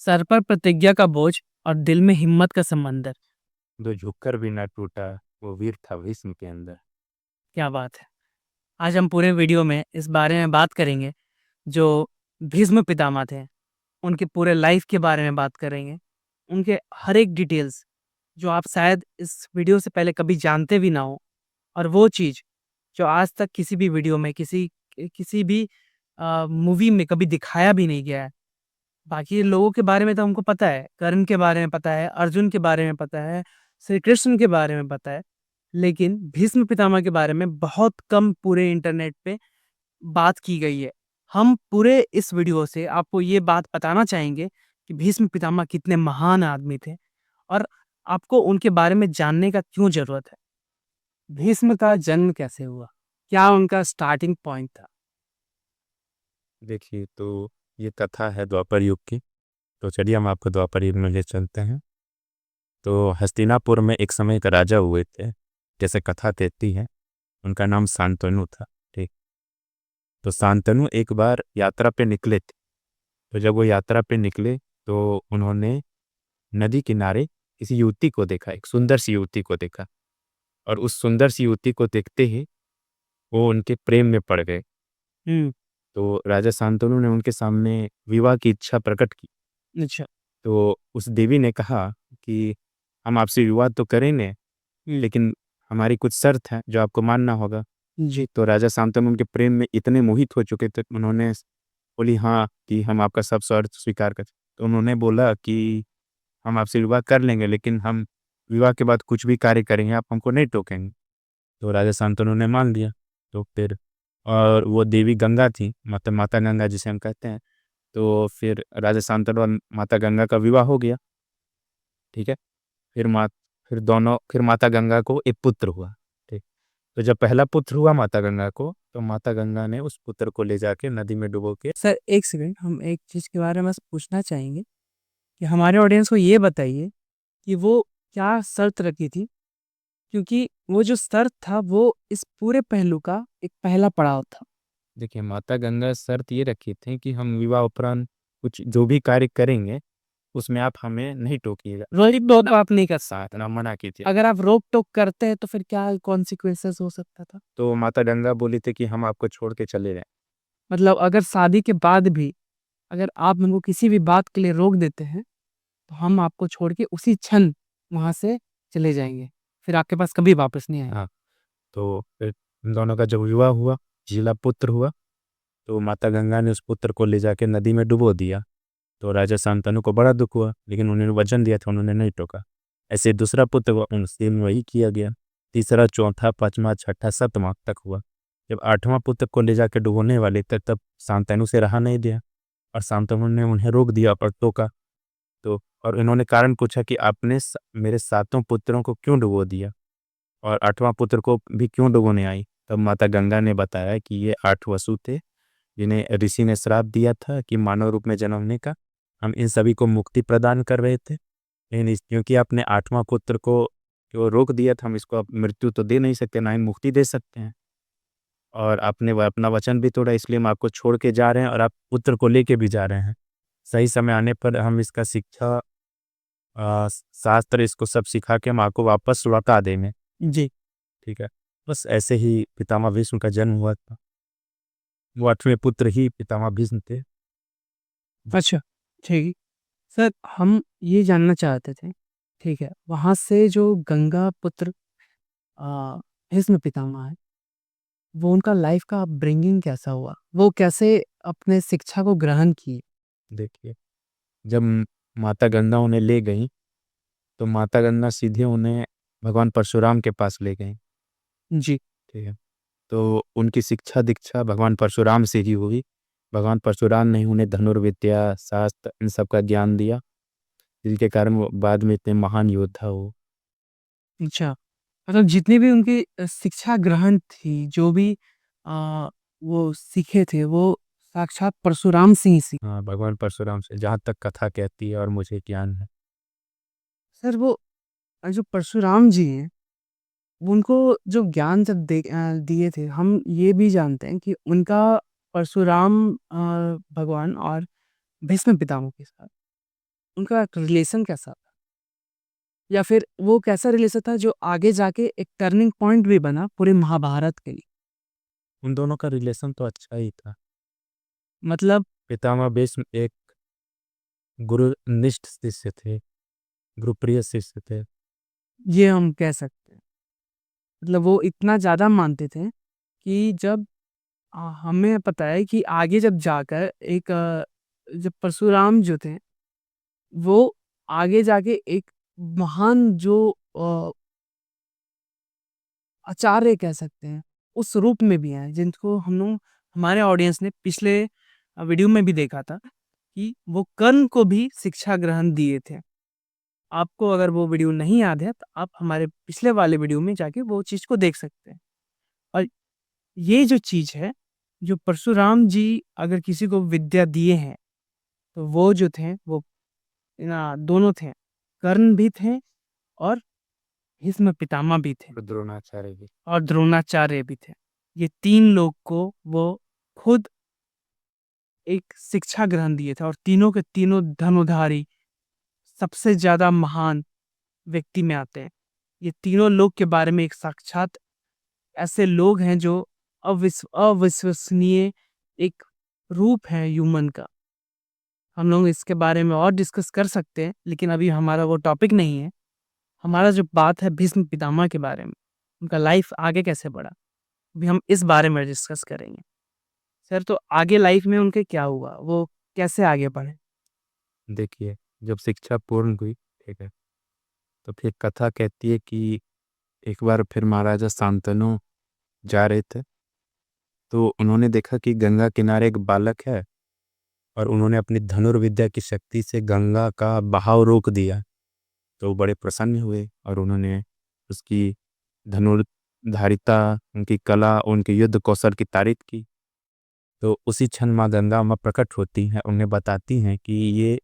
Sir पर प्रतिज्ञा का बोझ और दिल में हिम्मत का समंदर। जो झुककर भी ना टूटा, वो वीर था भीष्म के अंदर। क्या बात है। आज हम पूरे वीडियो में इस बारे में बात करेंगे जो भीष्म पितामह थे, उनके पूरे लाइफ के बारे में बात करेंगे, उनके हर एक डिटेल्स जो आप शायद इस वीडियो से पहले कभी जानते भी ना हो, और वो चीज़ जो आज तक किसी भी वीडियो में किसी भी मूवी में कभी दिखाया भी नहीं गया है। बाकी लोगों के बारे में तो हमको पता है, कर्ण के बारे में पता है, अर्जुन के बारे में पता है, श्री कृष्ण के बारे में पता है, लेकिन भीष्म पितामह के बारे में बहुत कम पूरे इंटरनेट पे बात की गई है। हम पूरे इस वीडियो से आपको ये बात बताना चाहेंगे कि भीष्म पितामह कितने महान आदमी थे और आपको उनके बारे में जानने का क्यों ज़रूरत है। भीष्म का जन्म कैसे हुआ? क्या उनका स्टार्टिंग पॉइंट था? देखिए, तो ये कथा है द्वापर युग की। तो चलिए हम आपको द्वापर युग में ले चलते हैं। तो हस्तिनापुर में एक समय एक राजा हुए थे, जैसे कथा कहती है। उनका नाम शांतनु था। ठीक। तो शांतनु एक बार यात्रा पे निकले थे। तो जब वो यात्रा पे निकले, तो उन्होंने नदी किनारे किसी युवती को देखा, एक सुंदर सी युवती को देखा। और उस सुंदर सी युवती को देखते ही वो उनके प्रेम में पड़ गए। हुँ, तो राजा शांतनु ने उनके सामने विवाह की इच्छा प्रकट की। अच्छा। तो उस देवी ने कहा कि हम आपसे विवाह तो करेंगे, हुँ, लेकिन हमारी कुछ शर्त है जो आपको मानना होगा। जी, तो राजा शांतनु उनके प्रेम में इतने मोहित हो चुके थे, उन्होंने बोली हाँ कि हम आपका सब शर्त स्वीकार करते। तो उन्होंने बोला कि हम आपसे विवाह कर लेंगे, लेकिन हम विवाह के बाद कुछ भी कार्य करेंगे, आप हमको नहीं टोकेंगे। तो राजा शांतनु ने मान लिया। तो फिर, और वो देवी गंगा थी, मतलब माता गंगा जिसे हम कहते हैं। तो फिर राजा शांतनु और माता गंगा का विवाह हो गया। ठीक है। फिर फिर माता गंगा को एक पुत्र हुआ। ठीक। तो जब पहला पुत्र हुआ माता गंगा को, तो माता गंगा ने उस पुत्र को ले जाके नदी में डुबो के। सर 1 सेकंड, हम एक चीज़ के बारे में बस पूछना चाहेंगे कि हमारे ऑडियंस को ये बताइए कि वो क्या शर्त रखी थी? क्योंकि वो जो शर्त था वो इस पूरे पहलू का एक पहला पड़ाव था। देखिए, माता गंगा शर्त ये रखी थी कि हम विवाह उपरांत कुछ जो भी कार्य करेंगे, उसमें आप हमें नहीं टोकिएगा। रोक-टोक आप नहीं कर सकते। ना मना कीजिए। अगर आप रोक-टोक करते हैं तो फिर क्या कॉन्सिक्वेंसेस हो सकता था? तो माता गंगा बोली थी कि हम आपको छोड़ के चले जाएं। मतलब अगर शादी के बाद भी अगर आप हमको किसी भी बात के लिए रोक देते हैं, तो हम आपको छोड़ के उसी क्षण वहाँ से चले जाएँगे। फिर आपके पास कभी वापस नहीं आएँगे। हाँ। तो फिर इन दोनों का जब विवाह हुआ, जिला पुत्र हुआ। तो माता गंगा ने उस पुत्र को ले जाके नदी में डुबो दिया। तो राजा शांतनु को बड़ा दुख हुआ, लेकिन उन्होंने वचन दिया था, उन्होंने नहीं टोका। ऐसे दूसरा पुत्र हुआ, उनसे वही किया गया। तीसरा, चौथा, पांचवा, छठा, सातवां तक हुआ। जब आठवां पुत्र को ले जाके डुबोने वाले थे, तब शांतनु से रहा नहीं दिया, और शांतनु ने उन्हें रोक दिया और टोका। तो और इन्होंने कारण पूछा कि आपने मेरे सातों पुत्रों को क्यों डुबो दिया, और आठवां पुत्र को भी क्यों डुबोने आई। तब माता गंगा ने बताया कि ये 8 वसु थे, जिन्हें ऋषि ने श्राप दिया था कि मानव रूप में जन्मने का। हम इन सभी को मुक्ति प्रदान कर रहे थे, लेकिन क्योंकि आपने 8वां पुत्र को रोक दिया था, हम इसको अब मृत्यु तो दे नहीं सकते, ना ही मुक्ति दे सकते हैं। और आपने अपना वचन भी तोड़ा, इसलिए हम आपको छोड़ के जा रहे हैं, और आप पुत्र को लेके भी जा रहे हैं। सही समय आने पर हम इसका शिक्षा, शास्त्र, इसको सब सिखा के हम आपको वापस लौटा देंगे। जी। ठीक है। बस ऐसे ही पितामह भीष्म का जन्म हुआ था। वो 8वें पुत्र ही पितामह भीष्म थे। अच्छा, ठीक। सर हम ये जानना चाहते थे, ठीक है, वहाँ से जो गंगा पुत्र अ, भीष्म पितामह हैं, वो उनका लाइफ का अपब्रिंगिंग कैसा हुआ? वो कैसे अपने शिक्षा को ग्रहण किए? देखिए, जब माता गंगा उन्हें ले गई, तो माता गंगा सीधे उन्हें भगवान परशुराम के पास ले गई। जी। ठीक है। तो उनकी शिक्षा दीक्षा भगवान परशुराम से ही हुई। भगवान परशुराम ने उन्हें धनुर्विद्या, शास्त्र, इन सब का ज्ञान दिया, जिनके कारण वो बाद में इतने महान योद्धा हो। अच्छा, मतलब जितनी भी उनकी शिक्षा ग्रहण थी, जो भी वो सीखे थे, वो साक्षात परशुराम से ही सीखे। हाँ, भगवान परशुराम से, जहाँ तक कथा कहती है और मुझे ज्ञान है। सर वो जो परशुराम जी हैं, उनको जो ज्ञान जब दिए थे, हम ये भी जानते हैं कि उनका परशुराम भगवान और भीष्म पितामह के साथ उनका रिलेशन कैसा था? या फिर वो कैसा रिलेशन था जो आगे जाके एक टर्निंग पॉइंट भी बना पूरे महाभारत के लिए? उन दोनों का रिलेशन तो अच्छा ही था। मतलब पितामह भीष्म एक गुरुनिष्ठ शिष्य थे, गुरुप्रिय शिष्य थे। ये हम कह सकते हैं। मतलब वो इतना ज़्यादा मानते थे कि जब हमें पता है कि आगे जब जाकर जब परशुराम जो थे, वो आगे जाके एक महान जो आचार्य कह सकते हैं, उस रूप में भी हैं, जिनको हम लोग हमारे ऑडियंस ने पिछले वीडियो में भी देखा था कि वो कर्ण को भी शिक्षा ग्रहण दिए थे। आपको अगर वो वीडियो नहीं याद है, तो आप हमारे पिछले वाले वीडियो में जाके वो चीज़ को देख सकते हैं। और ये जो चीज़ है, जो परशुराम जी अगर किसी को विद्या दिए हैं, तो वो जो थे, वो दोनों थे। कर्ण भी थे और भीष्म पितामह भी थे द्रोणाचार्य भी। और द्रोणाचार्य भी थे। ये 3 लोग को वो खुद एक शिक्षा ग्रहण दिए थे और तीनों के तीनों धनुधारी, सबसे ज़्यादा महान व्यक्ति में आते हैं। ये तीनों लोग के बारे में एक साक्षात ऐसे लोग हैं जो अविश्वसनीय एक रूप है ह्यूमन का। हम लोग इसके बारे में और डिस्कस कर सकते हैं, लेकिन अभी हमारा वो टॉपिक नहीं है। हमारा जो बात है भीष्म पितामह के बारे में, उनका लाइफ आगे कैसे बढ़ा, अभी हम इस बारे में डिस्कस करेंगे। सर, तो आगे लाइफ में उनके क्या हुआ? वो कैसे आगे बढ़े? देखिए, जब शिक्षा पूर्ण हुई, ठीक है, तो फिर कथा कहती है कि एक बार फिर महाराजा शांतनु जा रहे थे, तो उन्होंने देखा कि गंगा किनारे एक बालक है और उन्होंने अपनी धनुर्विद्या की शक्ति से गंगा का बहाव रोक दिया। तो वो बड़े प्रसन्न हुए और उन्होंने उसकी धनुर्धारिता, उनकी कला, उनके युद्ध कौशल की तारीफ की। तो उसी क्षण माँ गंगा माँ प्रकट होती हैं, उन्हें बताती हैं कि ये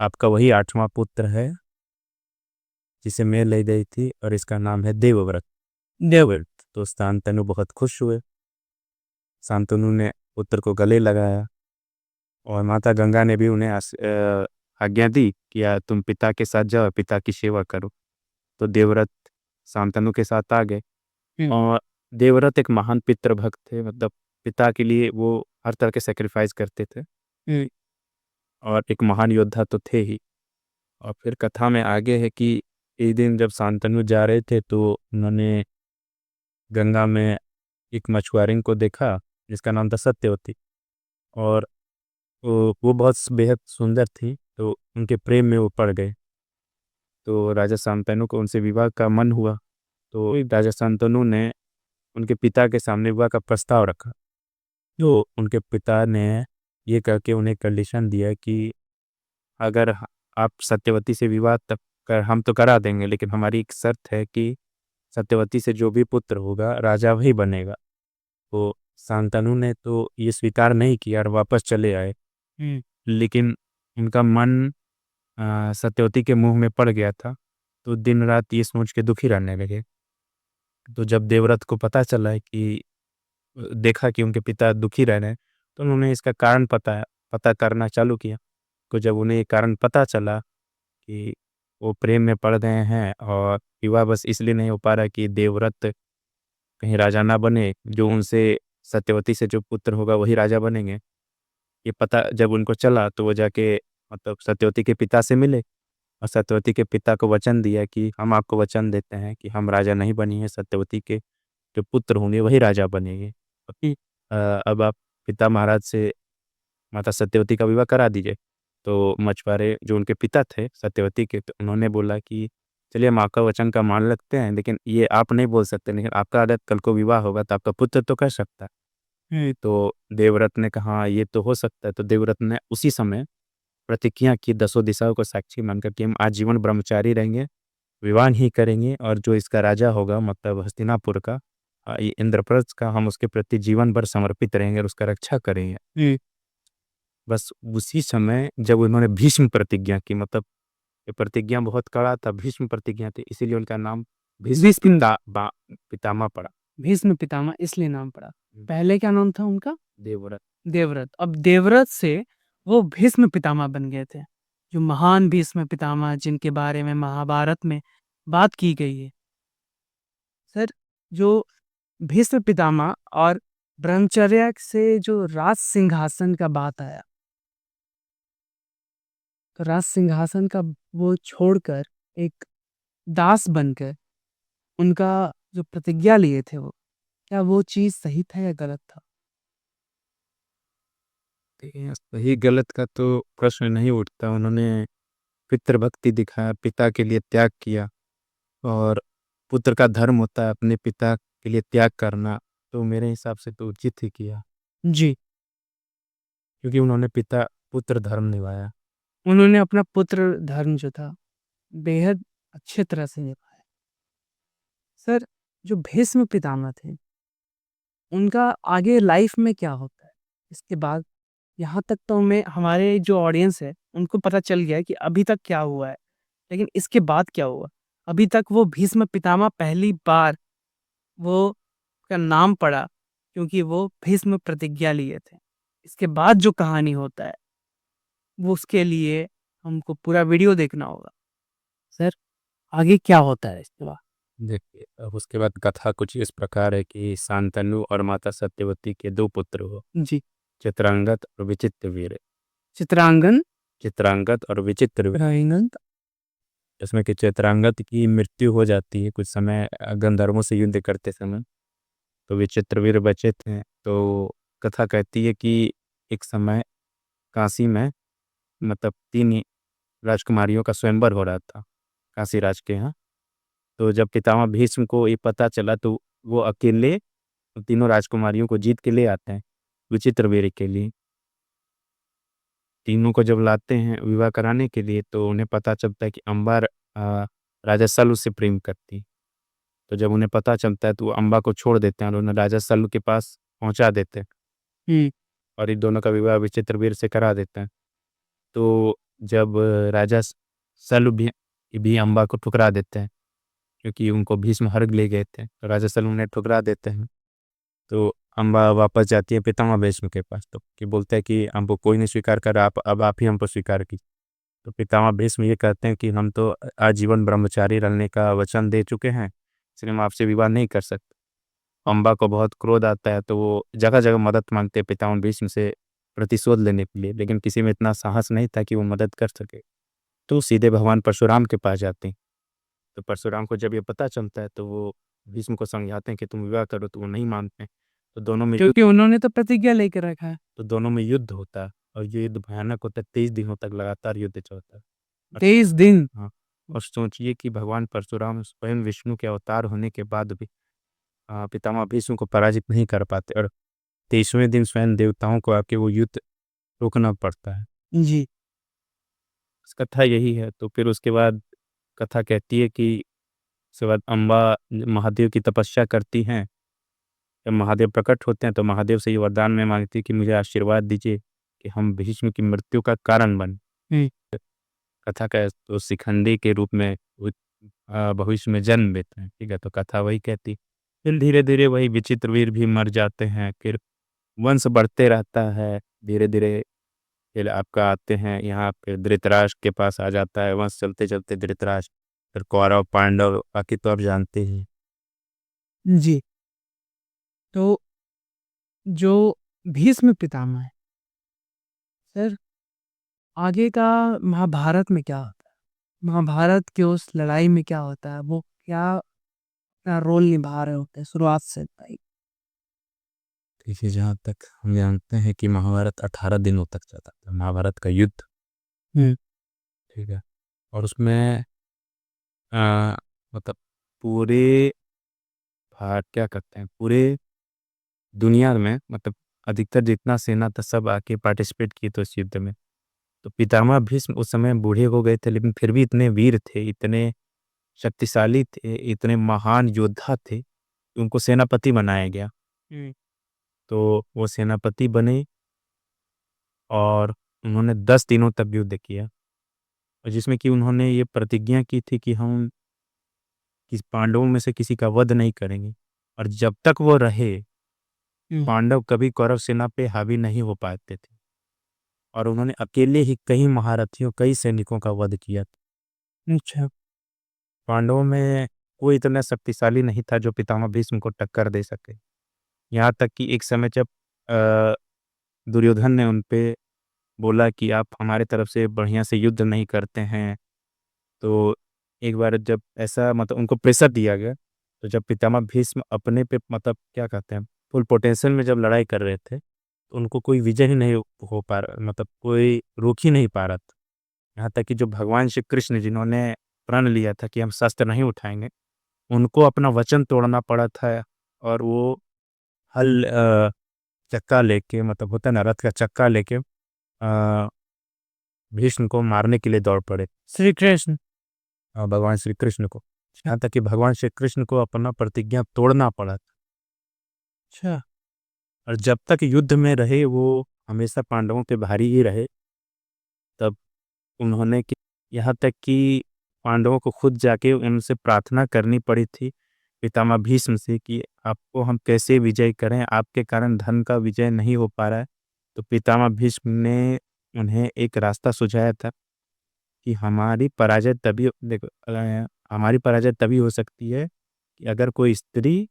आपका वही 8वां पुत्र है जिसे मैं ले गई थी और इसका नाम है देवव्रत। देवव्रत। तो शांतनु बहुत खुश हुए। शांतनु ने पुत्र को गले लगाया और माता गंगा ने भी उन्हें आज्ञा दी कि तुम पिता के साथ जाओ, पिता की सेवा करो। तो देवव्रत शांतनु के साथ आ गए और देवव्रत एक महान पितृभक्त थे, मतलब पिता के लिए वो हर तरह के सेक्रीफाइस करते थे और एक महान योद्धा तो थे ही। और फिर कथा में आगे है कि एक दिन जब शांतनु जा रहे थे तो उन्होंने गंगा में एक मछुआरे को देखा जिसका नाम था सत्यवती। और वो बहुत बेहद सुंदर थी, तो उनके प्रेम में वो पड़ गए। तो राजा शांतनु को उनसे विवाह का मन हुआ। तो राजा शांतनु ने उनके पिता के सामने विवाह का प्रस्ताव रखा। तो उनके पिता ने ये कह के उन्हें कंडीशन दिया कि अगर आप सत्यवती से विवाह तब कर हम तो करा देंगे, लेकिन हमारी एक शर्त है कि सत्यवती से जो भी पुत्र होगा राजा वही बनेगा। तो शांतनु ने तो ये स्वीकार नहीं किया और वापस चले आए। लेकिन उनका मन सत्यवती के मुंह में पड़ गया था, तो दिन रात ये सोच के दुखी रहने लगे। तो जब देवव्रत को पता चला है कि देखा कि उनके पिता दुखी रह रहे हैं, तो उन्होंने इसका कारण पता करना चालू किया। तो जब उन्हें ये कारण पता चला कि वो प्रेम में पड़ गए हैं और विवाह बस इसलिए नहीं हो पा रहा कि देवव्रत कहीं राजा ना बने, जो उनसे सत्यवती से जो पुत्र होगा वही राजा बनेंगे, ये पता जब उनको चला तो वो जाके मतलब सत्यवती के पिता से मिले और सत्यवती के पिता को वचन दिया कि हम आपको वचन देते हैं कि हम राजा नहीं बनेंगे, सत्यवती के जो पुत्र होंगे वही राजा बनेंगे। अब आप पिता महाराज से माता सत्यवती का विवाह करा दीजिए। तो मछुआरे जो उनके पिता थे सत्यवती के, तो उन्होंने बोला कि चलिए हम आपका वचन का मान लगते हैं, लेकिन ये आप नहीं बोल सकते, लेकिन आपका अगर कल को विवाह होगा तो आपका पुत्र तो कर सकता है। तो देवव्रत ने कहा "हाँ, ये तो हो सकता है।" तो देवव्रत ने उसी समय प्रतिज्ञा की 10 दिशाओं को साक्षी मानकर कि हम आजीवन ब्रह्मचारी रहेंगे, विवाह नहीं करेंगे और जो इसका राजा होगा मतलब हस्तिनापुर का, ये इंद्रप्रस्थ का, हम उसके प्रति जीवन भर समर्पित रहेंगे और उसका रक्षा करेंगे। बस उसी समय जब उन्होंने भीष्म प्रतिज्ञा की, मतलब ये प्रतिज्ञा बहुत कड़ा था, भीष्म प्रतिज्ञा थी, इसीलिए उनका नाम भीष्म पितामह पड़ा। भीष्म पितामह इसलिए नाम पड़ा। पहले क्या नाम था उनका? देवव्रत। देवव्रत। अब देवव्रत से वो भीष्म पितामह बन गए थे, जो महान भीष्म पितामह जिनके बारे में महाभारत में बात की गई है। सर, जो भीष्म पितामह और ब्रह्मचर्य से जो राज सिंहासन का बात आया, तो राज सिंहासन का वो छोड़कर एक दास बनकर उनका जो प्रतिज्ञा लिए थे, वो क्या वो चीज़ सही था या गलत था? सही गलत का तो प्रश्न नहीं उठता। उन्होंने पितृभक्ति दिखाया, पिता के लिए त्याग किया, और पुत्र का धर्म होता है अपने पिता के लिए त्याग करना। तो मेरे हिसाब से तो उचित ही किया, जी, क्योंकि उन्होंने पिता पुत्र धर्म निभाया। उन्होंने अपना पुत्र धर्म जो था, बेहद अच्छे तरह से निभाया। सर, जो भीष्म पितामह थे, उनका आगे लाइफ में क्या होता है? इसके बाद यहाँ तक तो हमें हमारे जो ऑडियंस है, उनको पता चल गया है कि अभी तक क्या हुआ है, लेकिन इसके बाद क्या हुआ? अभी तक वो भीष्म पितामह पहली बार वो का नाम पड़ा क्योंकि वो भीष्म प्रतिज्ञा लिए थे। इसके बाद जो कहानी होता है, वो उसके लिए हमको पूरा वीडियो देखना होगा। सर, आगे क्या होता है इसके बाद? देखिए, अब उसके बाद कथा कुछ इस प्रकार है कि शांतनु और माता सत्यवती के दो पुत्र हुए, जी, चित्रांगद और विचित्रवीर। चित्रांगन, चित्रांगद और विचित्रवीर, राइनंद। जिसमें कि चित्रांगद की मृत्यु हो जाती है कुछ समय गंधर्वों से युद्ध करते समय। तो विचित्रवीर बचे थे। तो कथा कहती है कि एक समय काशी में, मतलब तीन ही राजकुमारियों का स्वयंवर हो रहा था काशी राज के यहाँ। तो जब पितामह भीष्म को ये पता चला, तो वो अकेले उन तीनों राजकुमारियों को जीत के ले आते हैं विचित्रवीर के लिए। तीनों को जब लाते हैं विवाह कराने के लिए, तो उन्हें पता चलता है कि अम्बा राजा सल्लु से प्रेम करती। तो जब उन्हें पता चलता है, तो वो अम्बा को छोड़ देते हैं और उन्हें राजा सल्लु के पास पहुंचा देते हैं, हुँ, और इन दोनों का विवाह विचित्रवीर से करा देते हैं। तो जब राजा सल्लु भी अम्बा को ठुकरा देते हैं, क्योंकि उनको भीष्म हर्ग ले गए थे, तो राजा सल्लु उन्हें ठुकरा देते हैं। तो अम्बा वापस जाती है पितामह भीष्म के पास, तो कि बोलते हैं कि हमको कोई नहीं स्वीकार कर रहा, आप अब आप ही हमको स्वीकार कीजिए। तो पितामह भीष्म ये कहते हैं कि हम तो आजीवन ब्रह्मचारी रहने का वचन दे चुके हैं, इसलिए हम आपसे विवाह नहीं कर सकते। अम्बा को बहुत क्रोध आता है, तो वो जगह जगह मदद मांगते हैं पितामह भीष्म से प्रतिशोध लेने के लिए, लेकिन किसी में इतना साहस नहीं था कि वो मदद कर सके। तो सीधे भगवान परशुराम के पास जाते हैं। तो परशुराम को जब ये पता चलता है, तो वो भीष्म को समझाते हैं कि तुम विवाह करो, तो वो नहीं मानते हैं। तो क्योंकि उन्होंने तो प्रतिज्ञा लेके रखा है। दोनों में युद्ध होता है, और ये युद्ध भयानक होता है, 23 दिनों तक लगातार युद्ध चलता है। और 23 दिन। हाँ, और सोचिए कि भगवान परशुराम स्वयं विष्णु के अवतार होने के बाद भी पितामह भीष्म को पराजित नहीं कर पाते, और 23वें दिन स्वयं देवताओं को आके वो युद्ध रोकना पड़ता है। जी, इस कथा यही है। तो फिर उसके बाद कथा कहती है कि उसके बाद अम्बा महादेव की तपस्या करती हैं। जब महादेव प्रकट होते हैं, तो महादेव से ये वरदान में मांगती है कि मुझे आशीर्वाद दीजिए कि हम भीष्म की मृत्यु का कारण बन। हुँ, कथा का तो शिखंडी के रूप में वो भविष्य में जन्म लेते हैं। ठीक है, तो कथा वही कहती। फिर धीरे धीरे वही विचित्रवीर भी मर जाते हैं, फिर वंश बढ़ते रहता है। धीरे धीरे फिर आपका आते हैं यहाँ, फिर धृतराष्ट्र के पास आ जाता है वंश, चलते चलते धृतराष्ट्र, फिर कौरव पांडव, बाकी तो आप जानते हैं। जी। तो जो भीष्म पितामह है, सर, आगे का महाभारत में क्या होता है? महाभारत की उस लड़ाई में क्या होता है? वो क्या अपना रोल निभा रहे होते हैं शुरुआत से बताइए? देखिए, जहाँ तक हम जानते हैं कि महाभारत 18 दिनों तक चला था, महाभारत का युद्ध। हुँ, ठीक है, और उसमें अ, मतलब पूरे क्या कहते हैं, पूरे दुनिया में, मतलब अधिकतर जितना सेना था सब आके पार्टिसिपेट किए थे उस युद्ध में। तो पितामह भीष्म उस समय बूढ़े हो गए थे, लेकिन फिर भी इतने वीर थे, इतने शक्तिशाली थे, इतने महान योद्धा थे कि उनको सेनापति बनाया गया। हुँ, तो वो सेनापति बने, और उन्होंने 10 दिनों तक युद्ध किया, और जिसमें कि उन्होंने ये प्रतिज्ञा की थी कि हम किस पांडवों में से किसी का वध नहीं करेंगे, और जब तक वो रहे, हुँ, पांडव कभी कौरव सेना पे हावी नहीं हो पाते थे। और उन्होंने अकेले ही कई महारथियों, कई सैनिकों का वध किया। अच्छा। पांडवों में कोई इतना शक्तिशाली नहीं था जो पितामह भीष्म को टक्कर दे सके। यहाँ तक कि एक समय जब अ, दुर्योधन ने उन पे बोला कि आप हमारे तरफ से बढ़िया से युद्ध नहीं करते हैं, तो एक बार जब ऐसा मतलब उनको प्रेशर दिया गया, तो जब पितामह भीष्म अपने पे मतलब क्या कहते हैं, फुल पोटेंशियल में जब लड़ाई कर रहे थे, तो उनको कोई विजय ही नहीं हो पा रहा, मतलब कोई रोक ही नहीं पा रहा था। यहाँ तक कि जो भगवान श्री कृष्ण जिन्होंने प्रण लिया था कि हम शस्त्र नहीं उठाएँगे, उनको अपना वचन तोड़ना पड़ा था। और वो हल चक्का लेके, मतलब होता है ना, रथ का चक्का लेके भीष्म को मारने के लिए दौड़ पड़े, श्री कृष्ण। भगवान श्री कृष्ण को। यहाँ तक कि भगवान श्री कृष्ण को अपना प्रतिज्ञा तोड़ना पड़ा था। अच्छा। और जब तक युद्ध में रहे वो हमेशा पांडवों पे भारी ही रहे। तब उन्होंने यहाँ तक कि पांडवों को खुद जाके उनसे प्रार्थना करनी पड़ी थी पितामह भीष्म से कि आपको हम कैसे विजय करें, आपके कारण धन का विजय नहीं हो पा रहा है। तो पितामह भीष्म ने उन्हें एक रास्ता सुझाया था कि हमारी पराजय तभी देखो हमारी पराजय तभी हो सकती है कि अगर कोई स्त्री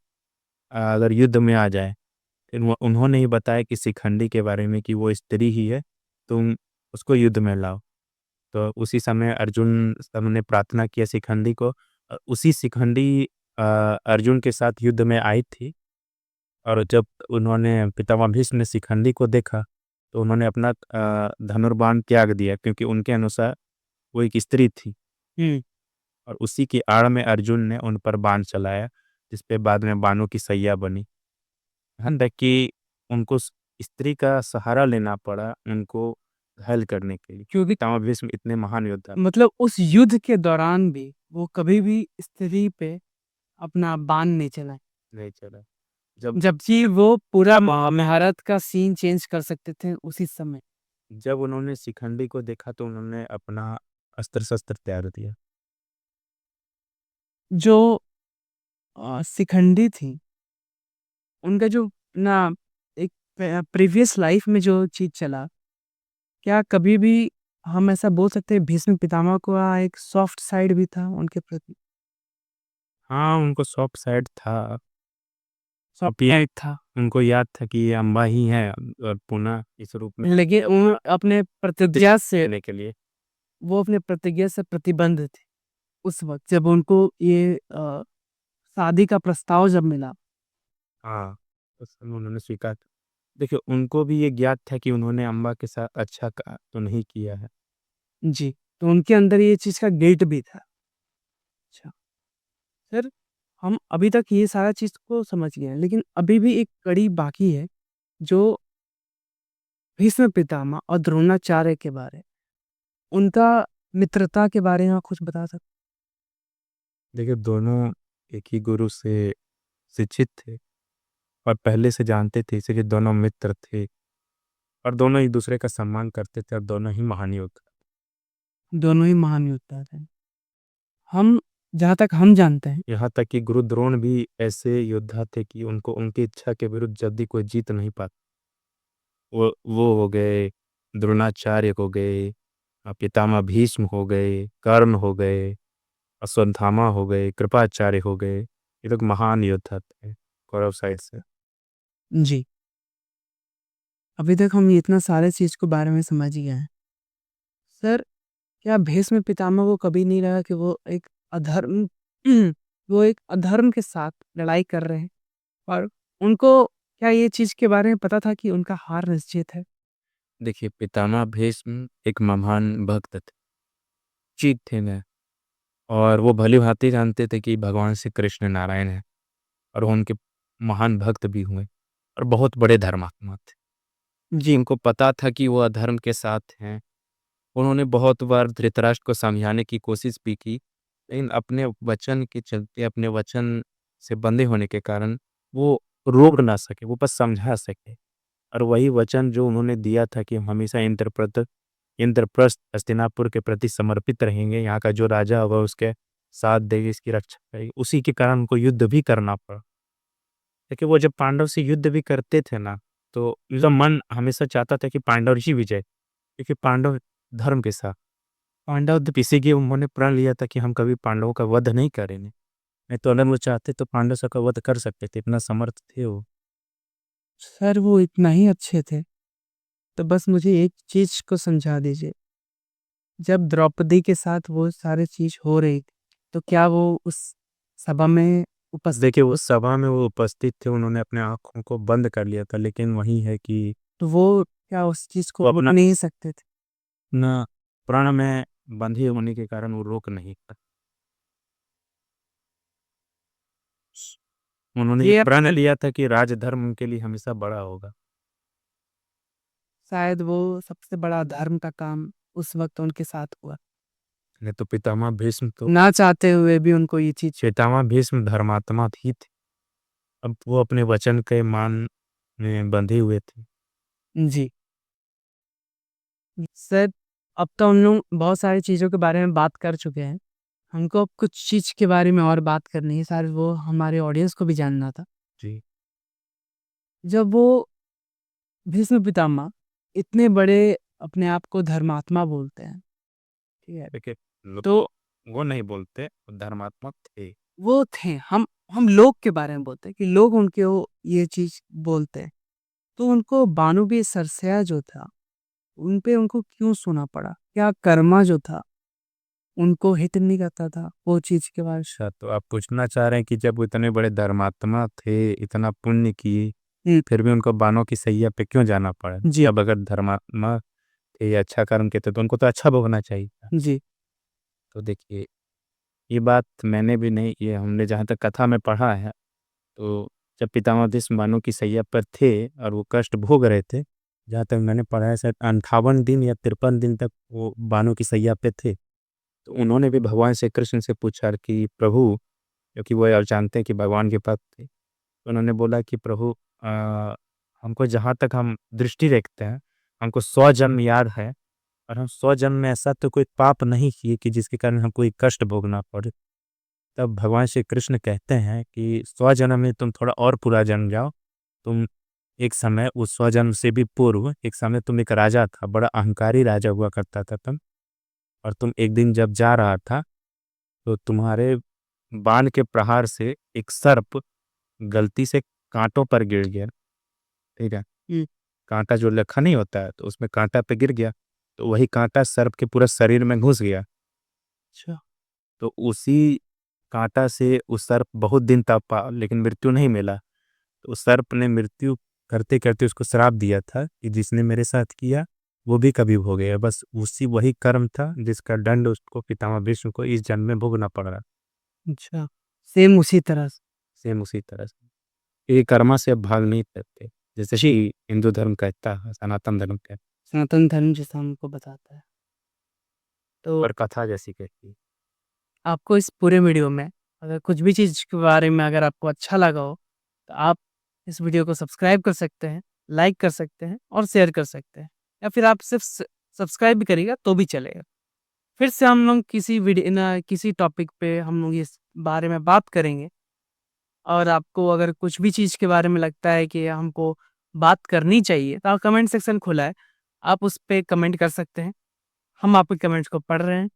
अगर युद्ध में आ जाए। फिर उन्होंने ही बताया कि शिखंडी के बारे में कि वो स्त्री ही है, तुम उसको युद्ध में लाओ। तो उसी समय अर्जुन सब ने प्रार्थना किया शिखंडी को। उसी शिखंडी अर्जुन के साथ युद्ध में आई थी। और जब उन्होंने पितामह भीष्म ने शिखंडी को देखा, तो उन्होंने अपना धनुर्बाण त्याग दिया, क्योंकि उनके अनुसार वो एक स्त्री थी। हुँ। और उसी की आड़ में अर्जुन ने उन पर बाण चलाया, जिसपे बाद में बाणों की सैया बनी। यहाँ तक कि उनको स्त्री का सहारा लेना पड़ा उनको घायल करने के लिए। क्योंकि पितामह भीष्म इतने महान योद्धा मतलब उस युद्ध के दौरान भी वो कभी भी स्त्री पे अपना बाण नहीं चलाए। नहीं चला। जब जबकि वो पूरा महाभारत का सीन चेंज कर सकते थे उसी समय। जब उन्होंने शिखंडी को देखा तो उन्होंने अपना अस्त्र शस्त्र त्याग दिया। जो शिखंडी थी, उनका जो ना एक प्रीवियस लाइफ में जो चीज़ चला, क्या कभी भी हम ऐसा बोल सकते हैं भीष्म पितामह का एक सॉफ्ट साइड भी था उनके प्रति? हाँ, उनको सॉफ्ट साइड था। सॉफ्ट अब ये साइड था। उनको याद था कि ये अम्बा ही है और पुनः इस रूप में लेकिन वो अपने प्रतिज्ञा से देने के लिए। वो अपने प्रतिज्ञा से प्रतिबद्ध थे। उस वक़्त जब उनको ये शादी का प्रस्ताव जब मिला। हाँ, उस समय उन्होंने स्वीकार। देखिए, उनको भी ये ज्ञात था कि उन्होंने अम्बा के साथ अच्छा तो नहीं किया है। जी, तो उनके अंदर ये चीज़ का गिल्ट भी था। अच्छा, सर, हम अभी तक ये सारा चीज़ को समझ गए हैं, लेकिन अभी भी एक कड़ी बाकी है, जो भीष्म पितामह और द्रोणाचार्य के बारे, उनका मित्रता के बारे में आप कुछ बता सकते देखिए, दोनों एक ही गुरु से शिक्षित थे और पहले से जानते थे, इसीलिए दोनों मित्र थे और दोनों एक दूसरे का सम्मान करते थे और दोनों ही महान योद्धा। हैं? दोनों ही महान योद्धा थे। हम जहाँ तक हम जानते हैं। यहाँ तक कि गुरु द्रोण भी ऐसे योद्धा थे कि उनको उनकी इच्छा के विरुद्ध जल्दी कोई जीत नहीं पाता। वो हो गए, द्रोणाचार्य हो गए, पितामह भीष्म हो गए, कर्ण हो गए, अश्वत्थामा हो गए, कृपाचार्य हो गए। ये लोग महान योद्धा थे कौरव साइड से। जी, अभी तक हम इतना सारे चीज़ के बारे में समझ ही गए हैं। सर, क्या भीष्म पितामह को कभी नहीं लगा कि वो एक अधर्म वो एक अधर्म के साथ लड़ाई कर रहे हैं? और उनको क्या ये चीज़ के बारे में पता था कि उनका हार निश्चित है? देखिए, पितामह भीष्म एक महान भक्त थे, चीत थे न, और वो भली-भाँति जानते थे कि भगवान श्री कृष्ण नारायण हैं और वो उनके महान भक्त भी हुए और बहुत बड़े धर्मात्मा थे। जी, उनको पता था कि वो अधर्म के साथ हैं। उन्होंने बहुत बार धृतराष्ट्र को समझाने की कोशिश भी की, लेकिन अपने वचन के चलते, अपने वचन से बंधे होने के कारण वो रोक ना सके, वो बस समझा सके। और वही वचन जो उन्होंने दिया था कि हम हमेशा इंद्रप्रस्थ हस्तिनापुर के प्रति समर्पित रहेंगे, यहाँ का जो राजा होगा उसके साथ देंगे, इसकी रक्षा करेंगे, उसी के कारण उनको युद्ध भी करना पड़ा। देखिए, वो जब पांडव से युद्ध भी करते थे ना, तो उनका मन हमेशा चाहता था कि पांडव ही विजय। क्योंकि पांडव धर्म के साथ पांडव इसीलिए उन्होंने प्रण लिया था कि हम कभी पांडवों का वध नहीं करेंगे। नहीं तो अगर वो चाहते तो पांडव सबका वध कर सकते थे, इतना समर्थ थे वो। सर वो इतना ही अच्छे थे, तो बस मुझे एक चीज को समझा दीजिए। जब द्रौपदी के साथ वो सारी चीज हो रही थी, तो क्या वो उस सभा में उपस्थित? देखिए उस सभा में वो उपस्थित थे, उन्होंने अपने आंखों को बंद कर लिया था, लेकिन वही है कि तो वो क्या उस चीज को वो रोक अपना नहीं सकते थे? न प्राण में बंधे होने के कारण वो रोक नहीं पाए। उन्होंने ये ये प्रण लिया था कि राजधर्म उनके लिए हमेशा बड़ा होगा। शायद वो सबसे बड़ा धर्म का काम उस वक्त उनके साथ हुआ, नहीं तो पितामह भीष्म तो ना चाहते हुए भी उनको ये चीज। पितामह भीष्म धर्मात्मा ही थे। अब वो अपने वचन के मान में बंधे हुए थे। जी सर, अब तो हम लोग बहुत सारी चीज़ों के बारे में बात कर चुके हैं। हमको अब कुछ चीज़ के बारे में और बात करनी है सर, वो हमारे ऑडियंस को भी जानना था। जी जब वो भीष्म पितामह इतने बड़े अपने आप को धर्मात्मा बोलते हैं, ठीक है, देखिए लोग तो वो नहीं बोलते, वो धर्मात्मक थे। वो थे, हम लोग के बारे में बोलते हैं कि लोग उनके वो ये चीज़ बोलते हैं, तो उनको बानुबी सरसया जो था, उन पे उनको क्यों सुना पड़ा? क्या कर्मा जो था उनको हित नहीं करता था वो चीज़ के बारे अच्छा, तो आप पूछना चाह रहे हैं कि जब वो इतने बड़े धर्मात्मा थे, इतना पुण्य किए, में? फिर भी उनको बानों की सैया पे क्यों जाना पड़ा? जी, अब अगर धर्मात्मा थे या अच्छा कर्म किए थे तो उनको तो अच्छा भोगना चाहिए था। जी, तो देखिए ये बात मैंने भी नहीं, ये हमने जहाँ तक कथा में पढ़ा है, तो जब पितामह भीष्म बानों की सैया पर थे और वो कष्ट भोग रहे थे, जहाँ तक मैंने पढ़ा है शायद 58 दिन या 53 दिन तक वो बानों की सैया पे थे। तो उन्होंने भी भगवान श्री कृष्ण से पूछा कि प्रभु, क्योंकि वो और जानते हैं कि भगवान के भक्त थे, तो उन्होंने बोला कि प्रभु हमको जहाँ तक हम दृष्टि रखते हैं, हमको 100 जन्म याद है, और हम 100 जन्म में ऐसा तो कोई पाप नहीं किए कि जिसके कारण हमको कोई कष्ट भोगना पड़े। तब भगवान श्री कृष्ण कहते हैं कि 100 जन्म में तुम थोड़ा और पूरा जन्म जाओ। तुम एक समय उस 100 जन्म से भी पूर्व एक समय तुम एक राजा था, बड़ा अहंकारी राजा हुआ करता था तुम, और तुम एक दिन जब जा रहा था तो तुम्हारे बाण के प्रहार से एक सर्प गलती से कांटों पर गिर गया। ठीक है, हुँ, कांटा जो लखा नहीं होता है तो उसमें कांटा पे गिर गया, तो वही कांटा सर्प के पूरा शरीर में घुस गया। अच्छा, तो उसी कांटा से उस सर्प बहुत दिन तपा लेकिन मृत्यु नहीं मिला। तो उस सर्प ने मृत्यु करते करते उसको श्राप दिया था कि जिसने मेरे साथ किया वो भी कभी भोगेगा। बस उसी वही कर्म था जिसका दंड उसको पितामह भीष्म को इस जन्म में भोगना पड़ रहा। अच्छा, सेम उसी तरह से सेम उसी तरह से ये कर्मा से अब भाग नहीं सकते, जैसे कि हिंदू धर्म कहता है, सनातन धर्म कहता सनातन धर्म जैसा हमको बताता है। है, तो और कथा जैसी कहती है। आपको इस पूरे वीडियो में अगर कुछ भी चीज़ के बारे में अगर आपको अच्छा लगा हो, तो आप इस वीडियो को सब्सक्राइब कर सकते हैं, लाइक कर सकते हैं और शेयर कर सकते हैं, या फिर आप सिर्फ़ सब्सक्राइब भी करिएगा तो भी चलेगा। फिर से हम लोग किसी टॉपिक पे हम लोग इस बारे में बात करेंगे, और आपको अगर कुछ भी चीज़ के बारे में लगता है कि हमको बात करनी चाहिए, तो कमेंट सेक्शन खुला है, आप उस पे कमेंट कर सकते हैं। हम आपके कमेंट्स को पढ़ रहे हैं।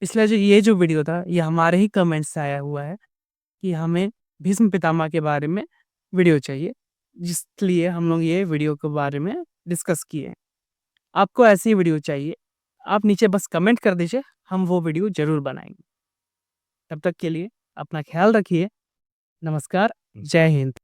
पिछला जो वीडियो था, ये हमारे ही कमेंट्स से आया हुआ है कि हमें भीष्म पितामह के बारे में वीडियो चाहिए, जिसलिए हम लोग ये वीडियो के बारे में डिस्कस किए हैं। आपको ऐसी ही वीडियो चाहिए, आप नीचे बस कमेंट कर दीजिए, हम वो वीडियो ज़रूर बनाएँगे। तब तक के लिए अपना ख़्याल रखिए। नमस्कार, जय हिंद।